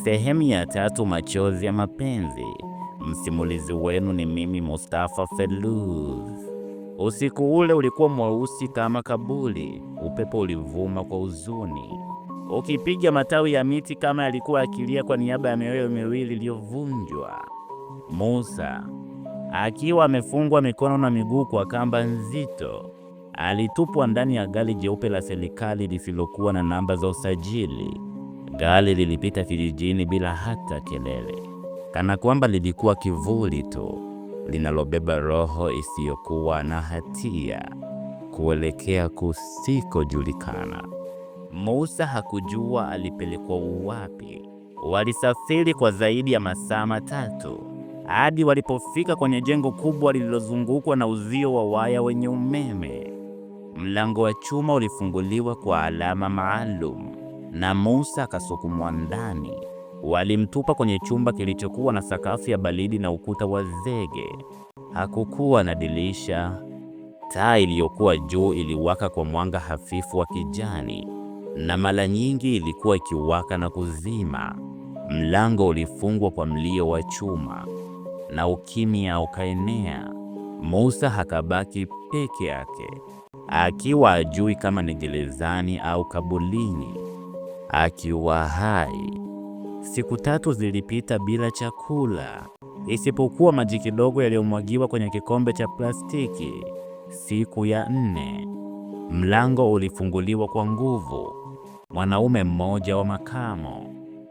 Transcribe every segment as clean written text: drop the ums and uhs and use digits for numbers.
Sehemu ya tatu, machozi ya mapenzi. Msimulizi wenu ni mimi Mustafa Feluz. Usiku ule ulikuwa mweusi kama kaburi. Upepo ulivuma kwa huzuni, ukipiga matawi ya miti kama yalikuwa akilia kwa niaba ya mioyo miwili iliyovunjwa. Musa, akiwa amefungwa mikono na miguu kwa kamba nzito, alitupwa ndani ya gari jeupe la serikali lisilokuwa na namba za usajili. Gari lilipita kijijini bila hata kelele, kana kwamba lilikuwa kivuli tu linalobeba roho isiyokuwa na hatia kuelekea kusikojulikana. Musa hakujua alipelekwa wapi. Walisafiri kwa zaidi ya masaa matatu hadi walipofika kwenye jengo kubwa lililozungukwa na uzio wa waya wenye umeme. Mlango wa chuma ulifunguliwa kwa alama maalum na Musa akasukumwa ndani. Walimtupa kwenye chumba kilichokuwa na sakafu ya baridi na ukuta wa zege. Hakukuwa na dirisha. Taa iliyokuwa juu iliwaka kwa mwanga hafifu wa kijani, na mara nyingi ilikuwa ikiwaka na kuzima. Mlango ulifungwa kwa mlio wa chuma na ukimya ukaenea. Musa hakabaki peke yake, akiwa hajui kama ni gerezani au kaburini, akiwa hai. Siku tatu zilipita bila chakula, isipokuwa maji kidogo yaliyomwagiwa kwenye kikombe cha plastiki. Siku ya 4, mlango ulifunguliwa kwa nguvu. Mwanaume mmoja wa makamo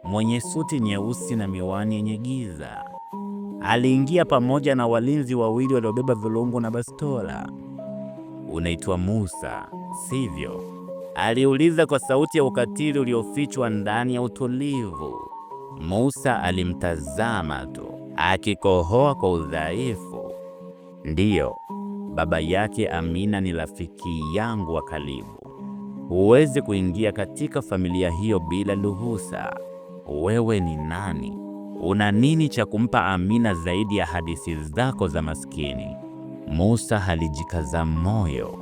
mwenye suti nyeusi na miwani yenye giza aliingia pamoja na walinzi wawili waliobeba virungu na bastola. "Unaitwa Musa, sivyo?" aliuliza kwa sauti ya ukatili uliofichwa ndani ya utulivu. Musa alimtazama tu, akikohoa kwa udhaifu. "Ndiyo, baba yake Amina ni rafiki yangu wa karibu. Huwezi kuingia katika familia hiyo bila ruhusa." "Wewe ni nani? Una nini cha kumpa Amina zaidi ya hadithi zako za maskini?" Musa alijikaza moyo.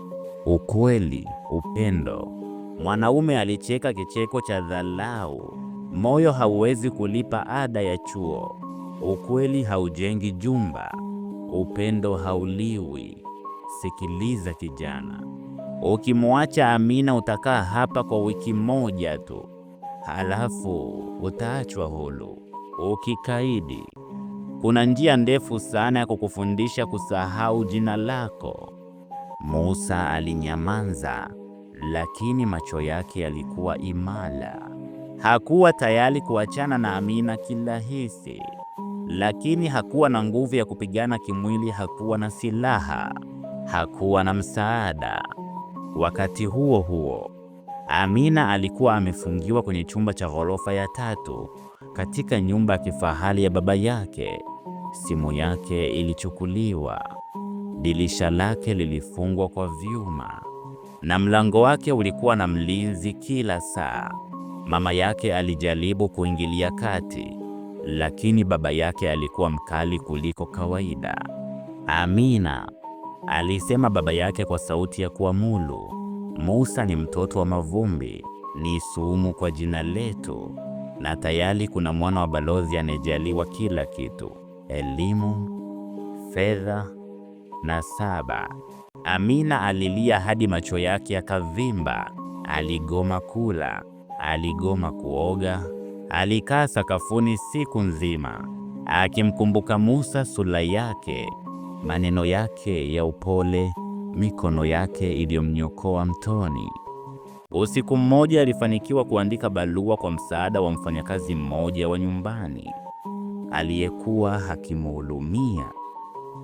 "Ukweli, upendo." Mwanaume alicheka kicheko cha dharau. "Moyo hauwezi kulipa ada ya chuo. Ukweli haujengi jumba. Upendo hauliwi. Sikiliza kijana, ukimwacha Amina utakaa hapa kwa wiki moja tu, halafu utaachwa huru. Ukikaidi, kuna njia ndefu sana ya kukufundisha kusahau jina lako." Musa alinyamaza, lakini macho yake yalikuwa imara. Hakuwa tayari kuachana na Amina kirahisi, lakini hakuwa na nguvu ya kupigana kimwili. Hakuwa na silaha, hakuwa na msaada. Wakati huo huo, Amina alikuwa amefungiwa kwenye chumba cha ghorofa ya 3 katika nyumba ya kifahari ya baba yake. Simu yake ilichukuliwa, dirisha lake lilifungwa kwa vyuma, na mlango wake ulikuwa na mlinzi kila saa. Mama yake alijaribu kuingilia kati, lakini baba yake alikuwa mkali kuliko kawaida. "Amina," alisema baba yake kwa sauti ya kuamuru, "Musa ni mtoto wa mavumbi, ni sumu kwa jina letu, na tayari kuna mwana wa balozi anejaliwa kila kitu: elimu, fedha na saba." Amina alilia hadi macho yake yakavimba. Aligoma kula, aligoma kuoga. Alikaa sakafuni siku nzima akimkumbuka Musa, sura yake, maneno yake ya upole, mikono yake iliyomnyokoa mtoni. Usiku mmoja alifanikiwa kuandika barua kwa msaada wa mfanyakazi mmoja wa nyumbani aliyekuwa hakimhudumia.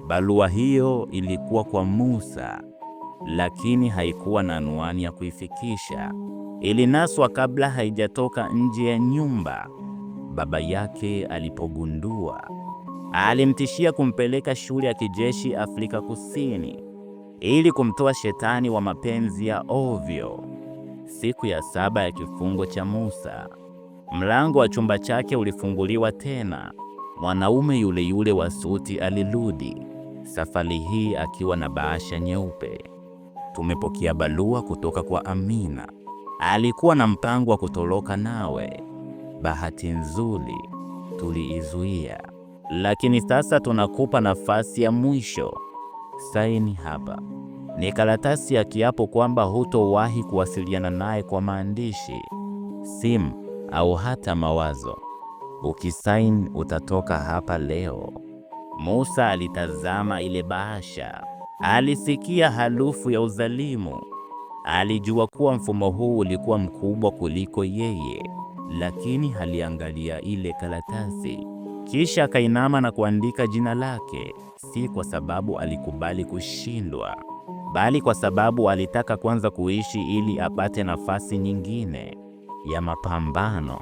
Barua hiyo ilikuwa kwa Musa, lakini haikuwa na anwani ya kuifikisha. Ilinaswa kabla haijatoka nje ya nyumba. Baba yake alipogundua, alimtishia kumpeleka shule ya kijeshi Afrika Kusini ili kumtoa shetani wa mapenzi ya ovyo. Siku ya 7 ya kifungo cha Musa, mlango wa chumba chake ulifunguliwa tena. Mwanaume yule yule wa suti alirudi, safari hii akiwa na bahasha nyeupe. "Tumepokea barua kutoka kwa Amina. Alikuwa na mpango wa kutoroka nawe." Bahati nzuri tuliizuia, lakini sasa tunakupa nafasi ya mwisho. Saini hapa. Ni karatasi ya kiapo kwamba hutowahi kuwasiliana naye kwa maandishi, simu au hata mawazo. Ukisaini utatoka hapa leo. Musa alitazama ile bahasha. Alisikia harufu ya udhalimu. Alijua kuwa mfumo huu ulikuwa mkubwa kuliko yeye, lakini aliangalia ile karatasi. Kisha akainama na kuandika jina lake, si kwa sababu alikubali kushindwa, bali kwa sababu alitaka kwanza kuishi ili apate nafasi nyingine ya mapambano.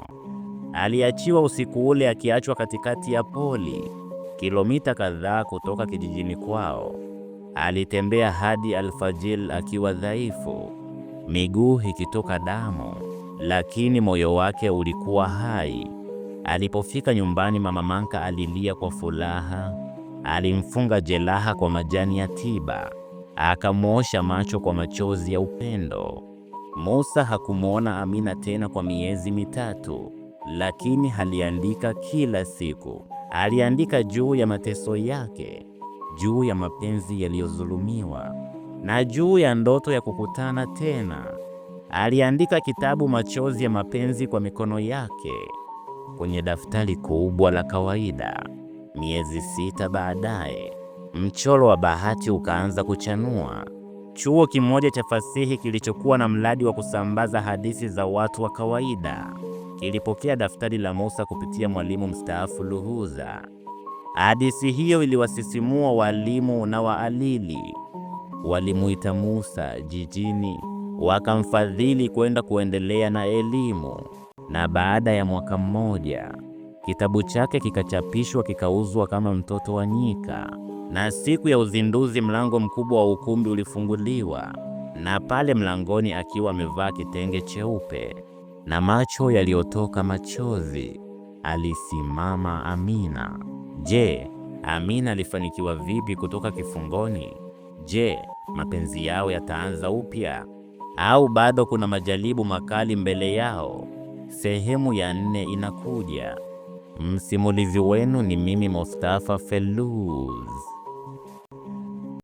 Aliachiwa usiku ule, akiachwa katikati ya pori, kilomita kadhaa kutoka kijijini kwao. Alitembea hadi alfajiri akiwa dhaifu, miguu ikitoka damu, lakini moyo wake ulikuwa hai. Alipofika nyumbani, Mama Manka alilia kwa furaha. Alimfunga jeraha kwa majani ya tiba, akamwosha macho kwa machozi ya upendo. Musa hakumwona Amina tena kwa miezi mitatu, lakini aliandika kila siku. Aliandika juu ya mateso yake, juu ya mapenzi yaliyodhulumiwa, na juu ya ndoto ya kukutana tena. Aliandika kitabu Machozi ya Mapenzi kwa mikono yake kwenye daftari kubwa la kawaida. Miezi 6 baadaye, mchoro wa bahati ukaanza kuchanua. Chuo kimoja cha fasihi kilichokuwa na mradi wa kusambaza hadithi za watu wa kawaida kilipokea daftari la Musa kupitia mwalimu mstaafu Luhuza. Hadithi hiyo iliwasisimua walimu na waalili. Walimuita Musa jijini, wakamfadhili kwenda kuendelea na elimu, na baada ya mwaka mmoja kitabu chake kikachapishwa, kikauzwa kama Mtoto wa Nyika. Na siku ya uzinduzi, mlango mkubwa wa ukumbi ulifunguliwa, na pale mlangoni, akiwa amevaa kitenge cheupe na macho yaliyotoka machozi, alisimama Amina. Je, Amina alifanikiwa vipi kutoka kifungoni? Je, mapenzi yao yataanza upya au bado kuna majaribu makali mbele yao? Sehemu ya 4 inakuja. Msimulizi wenu ni mimi Mustafa Felluz.